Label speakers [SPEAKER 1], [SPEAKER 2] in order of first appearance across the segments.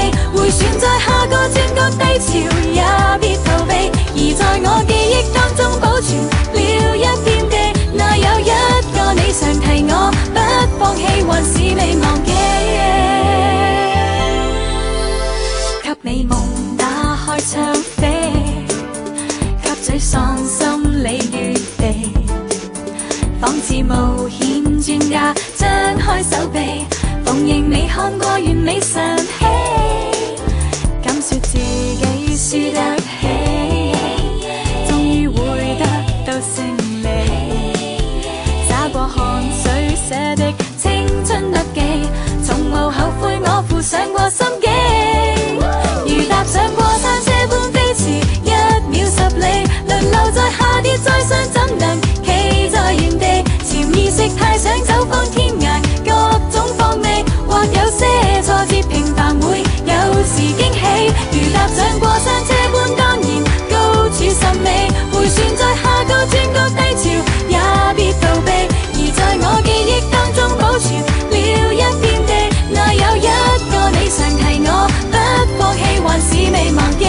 [SPEAKER 1] 味，回旋在下個轉角低潮，也別逃避。而在我記憶當中保存了一點地，那有一個你常提我不放棄，還是未忘記。給你夢打開窗飛，給沮喪心理預備，仿似冒險專家張開手臂，逢迎未看過完美神器，敢說自己輸得起，終於會得到勝利，灑過汗水寫的青春特技，從無後悔我付上過心機，如踏上過山車般飛馳，一秒10里，輪流在下跌再上，怎能企在原地？潛意識太想走訪天涯，各種放味，或有些挫折，平凡會有時驚喜，如踏上過山車般當然高處甚美，回旋在下個轉角低潮，也別逃避。而在我記憶當中保存了一點地，那有一個你常提我不放棄，還是未忘記。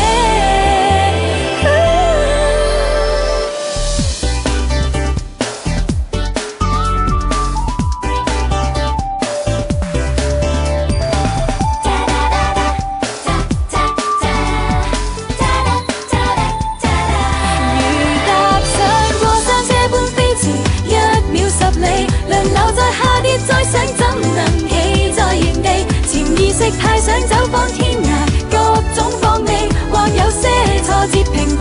[SPEAKER 1] 再想怎能企在原地？潛意識太想走訪天涯，各種放味，或有些挫折平